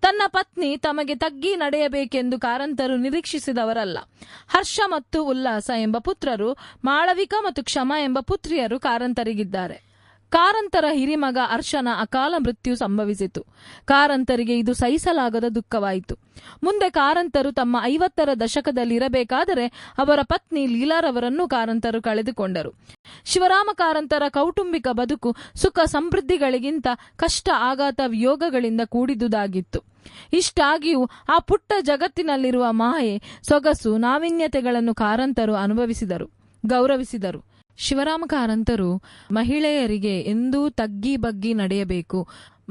ತನ್ನ ಪತ್ನಿ ತಮಗೆ ತಗ್ಗಿ ನಡೆಯಬೇಕೆಂದು ಕಾರಂತರು ನಿರೀಕ್ಷಿಸಿದವರಲ್ಲ. ಹರ್ಷ ಮತ್ತು ಉಲ್ಲಾಸ ಎಂಬ ಪುತ್ರರು, ಮಾಳವಿಕ ಮತ್ತು ಕ್ಷಮ ಎಂಬ ಪುತ್ರಿಯರು ಕಾರಂತರಿಗಿದ್ದಾರೆ. ಕಾರಂತರ ಹಿರಿಮಗ ಹರ್ಷನ ಅಕಾಲ ಮೃತ್ಯು ಸಂಭವಿಸಿತು. ಕಾರಂತರಿಗೆ ಇದು ಸಹಿಸಲಾಗದ ದುಃಖವಾಯಿತು. ಮುಂದೆ ಕಾರಂತರು ತಮ್ಮ 50ರ ದಶಕದಲ್ಲಿರಬೇಕಾದರೆ ಅವರ ಪತ್ನಿ ಲೀಲಾರವರನ್ನು ಕಾರಂತರು ಕಳೆದುಕೊಂಡರು. ಶಿವರಾಮ ಕಾರಂತರ ಕೌಟುಂಬಿಕ ಬದುಕು ಸುಖ ಸಮೃದ್ಧಿಗಳಿಗಿಂತ ಕಷ್ಟ, ಆಘಾತ, ವಿಯೋಗಗಳಿಂದ ಕೂಡಿದುದಾಗಿತ್ತು. ಇಷ್ಟಾಗಿಯೂ ಆ ಪುಟ್ಟ ಜಗತ್ತಿನಲ್ಲಿರುವ ಮಾಯೆ, ಸೊಗಸು, ನಾವೀನ್ಯತೆಗಳನ್ನು ಕಾರಂತರು ಅನುಭವಿಸಿದರು, ಗೌರವಿಸಿದರು. ಶಿವರಾಮ ಕಾರಂತರು ಮಹಿಳೆಯರಿಗೆ ಎಂದೂ ತಗ್ಗಿ ಬಗ್ಗಿ ನಡೆಯಬೇಕು,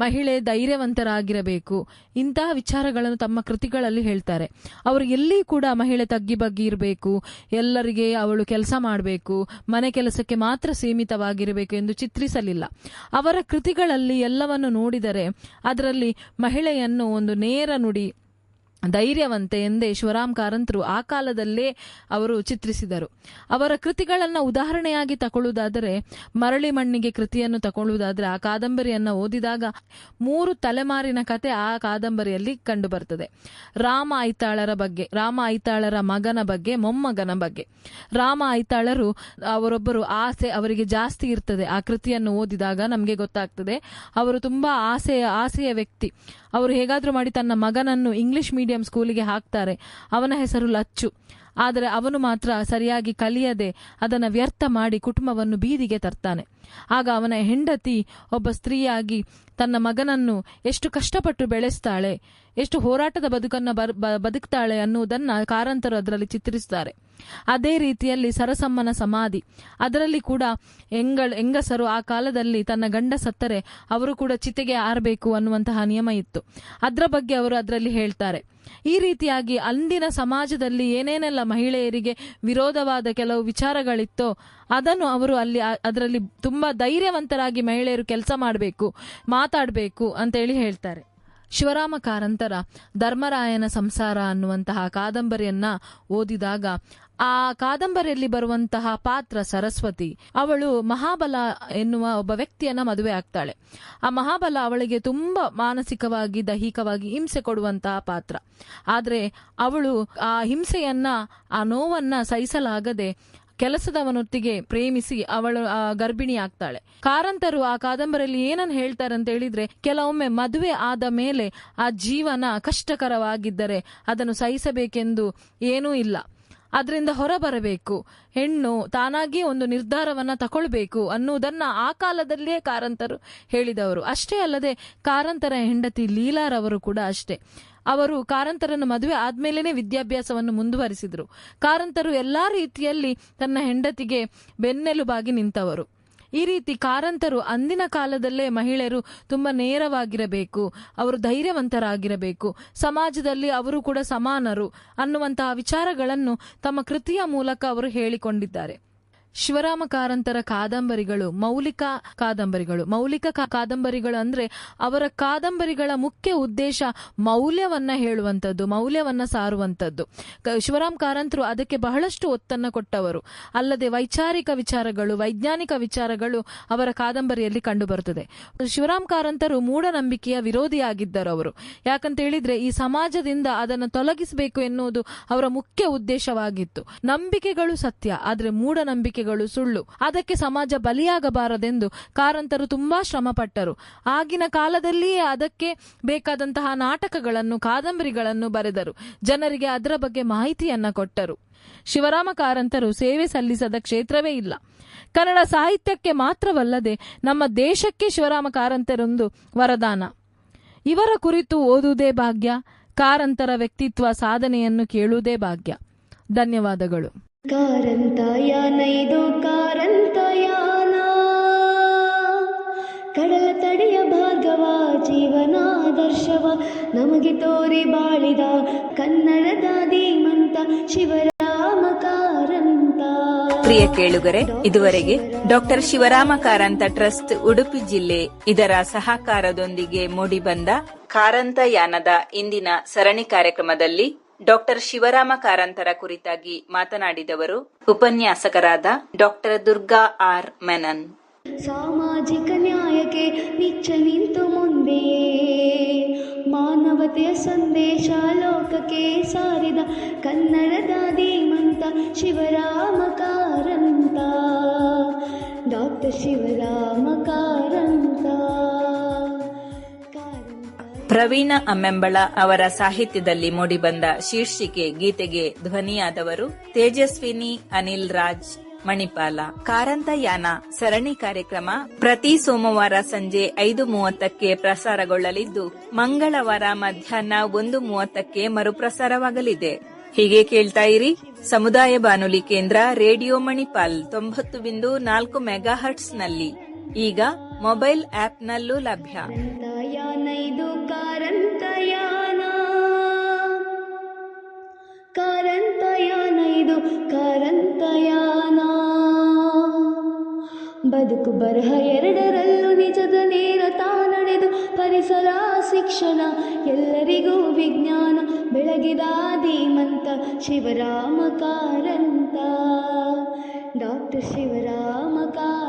ಮಹಿಳೆ ಧೈರ್ಯವಂತರಾಗಿರಬೇಕು, ಇಂತಹ ವಿಚಾರಗಳನ್ನು ತಮ್ಮ ಕೃತಿಗಳಲ್ಲಿ ಹೇಳ್ತಾರೆ. ಅವರು ಎಲ್ಲಿ ಕೂಡ ಮಹಿಳೆ ತಗ್ಗಿ ಬಗ್ಗಿ ಇರಬೇಕು, ಎಲ್ಲರಿಗೆ ಅವಳು ಕೆಲಸ ಮಾಡಬೇಕು, ಮನೆ ಕೆಲಸಕ್ಕೆ ಮಾತ್ರ ಸೀಮಿತವಾಗಿರಬೇಕು ಎಂದು ಚಿತ್ರಿಸಲಿಲ್ಲ. ಅವರ ಕೃತಿಗಳಲ್ಲಿ ಎಲ್ಲವನ್ನು ನೋಡಿದರೆ ಅದರಲ್ಲಿ ಮಹಿಳೆಯನ್ನು ಒಂದು ನೇರ ನುಡಿ, ಧೈರ್ಯವಂತೆ ಎಂದೇ ಶಿವರಾಮ ಕಾರಂತರು ಆ ಕಾಲದಲ್ಲೇ ಅವರು ಚಿತ್ರಿಸಿದರು. ಅವರ ಕೃತಿಗಳನ್ನು ಉದಾಹರಣೆಯಾಗಿ ತಗೊಳ್ಳುವುದಾದರೆ, ಮರಳಿ ಮಣ್ಣಿಗೆ ಕೃತಿಯನ್ನು ತಗೊಳ್ಳುವುದಾದರೆ, ಆ ಕಾದಂಬರಿಯನ್ನು ಓದಿದಾಗ 3 ತಲೆಮಾರಿನ ಕತೆ ಆ ಕಾದಂಬರಿಯಲ್ಲಿ ಕಂಡುಬರ್ತದೆ. ರಾಮ ಐತಾಳರ ಬಗ್ಗೆ, ರಾಮ ಐತಾಳರ ಮಗನ ಬಗ್ಗೆ, ಮೊಮ್ಮಗನ ಬಗ್ಗೆ. ರಾಮ ಐತಾಳರು ಅವರೊಬ್ಬರು ಆಸೆ ಅವರಿಗೆ ಜಾಸ್ತಿ ಇರ್ತದೆ. ಆ ಕೃತಿಯನ್ನು ಓದಿದಾಗ ನಮಗೆ ಗೊತ್ತಾಗ್ತದೆ ಅವರು ತುಂಬಾ ಆಸೆಯ ವ್ಯಕ್ತಿ. ಅವರು ಹೇಗಾದ್ರೂ ಮಾಡಿ ತನ್ನ ಮಗನನ್ನು ಇಂಗ್ಲಿಷ್ ಮೀಡಿಯಂ ಸ್ಕೂಲಿಗೆ ಹಾಕ್ತಾರೆ. ಅವನ ಹೆಸರು ಲಚ್ಚು. ಆದರೆ ಅವನು ಮಾತ್ರ ಸರಿಯಾಗಿ ಕಲಿಯದೆ ಅದನ್ನು ವ್ಯರ್ಥ ಮಾಡಿ ಕುಟುಂಬವನ್ನು ಬೀದಿಗೆ ತರ್ತಾನೆ. ಆಗ ಅವನ ಹೆಂಡತಿ ಒಬ್ಬ ಸ್ತ್ರೀಯಾಗಿ ತನ್ನ ಮಗನನ್ನು ಎಷ್ಟು ಕಷ್ಟಪಟ್ಟು ಬೆಳೆಸ್ತಾಳೆ, ಎಷ್ಟು ಹೋರಾಟದ ಬದುಕನ್ನು ಬದುಕ್ತಾಳೆ ಅನ್ನುವುದನ್ನು ಕಾರಂತರು ಅದರಲ್ಲಿ ಚಿತ್ರಿಸುತ್ತಾರೆ. ಅದೇ ರೀತಿಯಲ್ಲಿ ಸರಸಮ್ಮನ ಸಮಾಧಿ, ಅದರಲ್ಲಿ ಕೂಡ ಹೆಂಗಸರು ಆ ಕಾಲದಲ್ಲಿ ತನ್ನ ಗಂಡ ಸತ್ತರೆ ಅವರು ಕೂಡ ಚಿತೆಗೆ ಆರಬೇಕು ಅನ್ನುವಂತಹ ನಿಯಮ ಇತ್ತು. ಅದರ ಬಗ್ಗೆ ಅವರು ಅದರಲ್ಲಿ ಹೇಳ್ತಾರೆ. ಈ ರೀತಿಯಾಗಿ ಅಂದಿನ ಸಮಾಜದಲ್ಲಿ ಏನೇನೆಲ್ಲ ಮಹಿಳೆಯರಿಗೆ ವಿರೋಧವಾದ ಕೆಲವು ವಿಚಾರಗಳಿತ್ತೋ ಅದನ್ನು ಅವರು ಅದರಲ್ಲಿ ತುಂಬಾ ಧೈರ್ಯವಂತರಾಗಿ ಮಹಿಳೆಯರು ಕೆಲಸ ಮಾಡಬೇಕು, ಮಾತಾಡಬೇಕು ಅಂತೇಳಿ ಹೇಳ್ತಾರೆ. ಶಿವರಾಮ ಕಾರಂತರ ಧರ್ಮರಾಯನ ಸಂಸಾರ ಅನ್ನುವಂತಹ ಕಾದಂಬರಿಯನ್ನ ಓದಿದಾಗ ಆ ಕಾದಂಬರಿಯಲ್ಲಿ ಬರುವಂತಹ ಪಾತ್ರ ಸರಸ್ವತಿ, ಅವಳು ಮಹಾಬಲ ಎನ್ನುವ ಒಬ್ಬ ವ್ಯಕ್ತಿಯನ್ನ ಮದುವೆ ಆಗ್ತಾಳೆ. ಆ ಮಹಾಬಲ ಅವಳಿಗೆ ತುಂಬಾ ಮಾನಸಿಕವಾಗಿ, ದೈಹಿಕವಾಗಿ ಹಿಂಸೆ ಕೊಡುವಂತಹ ಪಾತ್ರ. ಆದ್ರೆ ಅವಳು ಆ ಹಿಂಸೆಯನ್ನ, ಆ ನೋವನ್ನ ಸಹಿಸಲಾಗದೆ ಕೆಲಸದವನೊತ್ತಿಗೆ ಪ್ರೇಮಿಸಿ ಅವಳು ಗರ್ಭಿಣಿ ಆಗ್ತಾಳೆ. ಕಾರಂತರು ಆ ಕಾದಂಬರಿಯಲ್ಲಿ ಏನನ್ನು ಹೇಳ್ತಾರೆ ಅಂತ ಹೇಳಿದ್ರೆ, ಕೆಲವೊಮ್ಮೆ ಮದುವೆ ಆದ ಮೇಲೆ ಆ ಜೀವನ ಕಷ್ಟಕರವಾಗಿದ್ದರೆ ಅದನ್ನು ಸಹಿಸಬೇಕೆಂದು ಏನೂ ಇಲ್ಲ, ಅದರಿಂದ ಹೊರಬರಬೇಕು, ಹೆಣ್ಣು ತಾನಾಗಿ ಒಂದು ನಿರ್ಧಾರವನ್ನ ತಗೊಳ್ಬೇಕು ಅನ್ನುವುದನ್ನ ಆ ಕಾಲದಲ್ಲಿಯೇ ಕಾರಂತರು ಹೇಳಿದವರು. ಅಷ್ಟೇ ಅಲ್ಲದೆ ಕಾರಂತರ ಹೆಂಡತಿ ಲೀಲಾರವರು ಕೂಡ ಅಷ್ಟೇ. ಅವರು ಕಾರಂತರನ್ನು ಮದುವೆ ಆದ್ಮೇಲೆನೆ ವಿದ್ಯಾಭ್ಯಾಸವನ್ನು ಮುಂದುವರಿಸಿದ್ರು. ಕಾರಂತರು ಎಲ್ಲಾ ರೀತಿಯಲ್ಲಿ ತನ್ನ ಹೆಂಡತಿಗೆ ಬೆನ್ನೆಲುಬಾಗಿ ನಿಂತವರು. ಈ ರೀತಿ ಕಾರಂತರು ಅಂದಿನ ಕಾಲದಲ್ಲೇ ಮಹಿಳೆಯರು ತುಂಬಾ ನೇರವಾಗಿರಬೇಕು, ಅವರು ಧೈರ್ಯವಂತರಾಗಿರಬೇಕು, ಸಮಾಜದಲ್ಲಿ ಅವರು ಕೂಡ ಸಮಾನರು ಅನ್ನುವಂತಹ ವಿಚಾರಗಳನ್ನು ತಮ್ಮ ಕೃತಿಯ ಮೂಲಕ ಅವರು ಹೇಳಿಕೊಂಡಿದ್ದಾರೆ. ಶಿವರಾಮ ಕಾರಂತರ ಕಾದಂಬರಿಗಳು ಮೌಲಿಕ ಕಾದಂಬರಿಗಳು ಅಂದ್ರೆ ಅವರ ಕಾದಂಬರಿಗಳ ಮುಖ್ಯ ಉದ್ದೇಶ ಮೌಲ್ಯವನ್ನ ಹೇಳುವಂಥದ್ದು, ಮೌಲ್ಯವನ್ನ ಸಾರುವಂಥದ್ದು. ಶಿವರಾಮ ಕಾರಂತರು ಅದಕ್ಕೆ ಬಹಳಷ್ಟು ಒತ್ತನ್ನ ಕೊಟ್ಟವರು. ಅಲ್ಲದೆ ವೈಚಾರಿಕ ವಿಚಾರಗಳು, ವೈಜ್ಞಾನಿಕ ವಿಚಾರಗಳು ಅವರ ಕಾದಂಬರಿಯಲ್ಲಿ ಕಂಡುಬರುತ್ತದೆ. ಶಿವರಾಮ ಕಾರಂತರು ಮೂಢನಂಬಿಕೆಯ ವಿರೋಧಿಯಾಗಿದ್ದರು ಅವರು. ಯಾಕಂತ ಹೇಳಿದ್ರೆ ಈ ಸಮಾಜದಿಂದ ಅದನ್ನು ತೊಲಗಿಸಬೇಕು ಎನ್ನುವುದು ಅವರ ಮುಖ್ಯ ಉದ್ದೇಶವಾಗಿತ್ತು. ನಂಬಿಕೆಗಳು ಸತ್ಯ, ಆದ್ರೆ ಮೂಢನಂಬಿಕೆಗಳು ಸುಳ್ಳು. ಅದಕ್ಕೆ ಸಮಾಜ ಬಲಿಯಾಗಬಾರದೆಂದು ಕಾರಂತರು ತುಂಬಾ ಶ್ರಮ ಪಟ್ಟರು. ಆಗಿನ ಕಾಲದಲ್ಲಿಯೇ ಅದಕ್ಕೆ ಬೇಕಾದಂತಹ ನಾಟಕಗಳನ್ನು, ಕಾದಂಬರಿಗಳನ್ನು ಬರೆದರು. ಜನರಿಗೆ ಅದರ ಬಗ್ಗೆ ಮಾಹಿತಿಯನ್ನ ಕೊಟ್ಟರು. ಶಿವರಾಮ ಕಾರಂತರು ಸೇವೆ ಸಲ್ಲಿಸದ ಕ್ಷೇತ್ರವೇ ಇಲ್ಲ. ಕನ್ನಡ ಸಾಹಿತ್ಯಕ್ಕೆ ಮಾತ್ರವಲ್ಲದೆ ನಮ್ಮ ದೇಶಕ್ಕೆ ಶಿವರಾಮ ಕಾರಂತರೊಂದು ವರದಾನ. ಇವರ ಕುರಿತು ಓದುವುದೇ ಭಾಗ್ಯ, ಕಾರಂತರ ವ್ಯಕ್ತಿತ್ವ ಸಾಧನೆಯನ್ನು ಕೇಳುವುದೇ ಭಾಗ್ಯ. ಧನ್ಯವಾದಗಳು. ಕಾರಂತಯಾನ ಇದು ಕಾರಂತಯಾನ, ಕಡಲ ತಡೆಯ ಭಾರ್ಗವ, ಜೀವನಾದರ್ಶವ ನಮಗೆ ತೋರಿ ಬಾಳಿದ ಕನ್ನಡದ ಧೀಮಂತ ಶಿವರಾಮ ಕಾರಂತ. ಪ್ರಿಯ ಕೇಳುಗರೆ, ಇದುವರೆಗೆ ಡಾಕ್ಟರ್ ಶಿವರಾಮ ಕಾರಂತ ಟ್ರಸ್ಟ್ ಉಡುಪಿ ಜಿಲ್ಲೆ ಇದರ ಸಹಕಾರದೊಂದಿಗೆ ಮೂಡಿಬಂದ ಕಾರಂತಯಾನದ ಇಂದಿನ ಸರಣಿ ಕಾರ್ಯಕ್ರಮದಲ್ಲಿ ಡಾಕ್ಟರ್ ಶಿವರಾಮ ಕಾರಂತರ ಕುರಿತಾಗಿ ಮಾತನಾಡಿದವರು ಉಪನ್ಯಾಸಕರಾದ ಡಾಕ್ಟರ್ ದುರ್ಗಾ ಆರ್ ಮೆನನ್. ಸಾಮಾಜಿಕ ನ್ಯಾಯಕ್ಕೆ ನಿಚ್ಚ ನಿಂತು ಮುಂದೆಯೇ ಮಾನವತೆಯ ಸಂದೇಶ ಲೋಕಕ್ಕೆ ಸಾರಿದ ಕನ್ನಡದ ಧೀಮಂತ ಶಿವರಾಮ ಕಾರಂತ, ಡಾಕ್ಟರ್ ಶಿವರಾಮ ಕಾರಂತ. ಪ್ರವೀಣ ಅಮ್ಮೆಂಬಳ ಅವರ ಸಾಹಿತ್ಯದಲ್ಲಿ ಮೂಡಿಬಂದ ಶೀರ್ಷಿಕೆ ಗೀತೆಗೆ ಧ್ವನಿಯಾದವರು ತೇಜಸ್ವಿನಿ ಅನಿಲ್ ರಾಜ್ ಮಣಿಪಾಲ. ಕಾರಂತಯಾನ ಸರಣಿ ಕಾರ್ಯಕ್ರಮ ಪ್ರತಿ ಸೋಮವಾರ ಸಂಜೆ 5:30ಕ್ಕೆ ಪ್ರಸಾರಗೊಳ್ಳಲಿದ್ದು, ಮಂಗಳವಾರ ಮಧ್ಯಾಹ್ನ 1:30ಕ್ಕೆ ಮರುಪ್ರಸಾರವಾಗಲಿದೆ. ಹೀಗೆ ಕೇಳ್ತಾ ಇರಿ ಸಮುದಾಯ ಬಾನುಲಿ ಕೇಂದ್ರ ರೇಡಿಯೋ ಮಣಿಪಾಲ್ 90.4 ಮೆಗಾಹರ್ಟ್ಸ್ ನಲ್ಲಿ. ಈಗ ಮೊಬೈಲ್ ಆಪ್ನಲ್ಲೂ ಲಭ್ಯ. ಇದು ಕಾರಂತಯಾನ, ಕಾರಂತಯಾನ ಇದು ಕಾರಂತಯಾನ. ಬದುಕು ಬರಹ ಎರಡರಲ್ಲೂ ನಿಜದ ನೇರ ನಡೆದು ಪರಿಸರ ಶಿಕ್ಷಣ ಎಲ್ಲರಿಗೂ ವಿಜ್ಞಾನ ಬೆಳಗಿದ ಧೀಮಂತ ಶಿವರಾಮ ಕಾರಂತ, ಡಾಕ್ಟರ್ ಶಿವರಾಮ ಕಾರಂತ.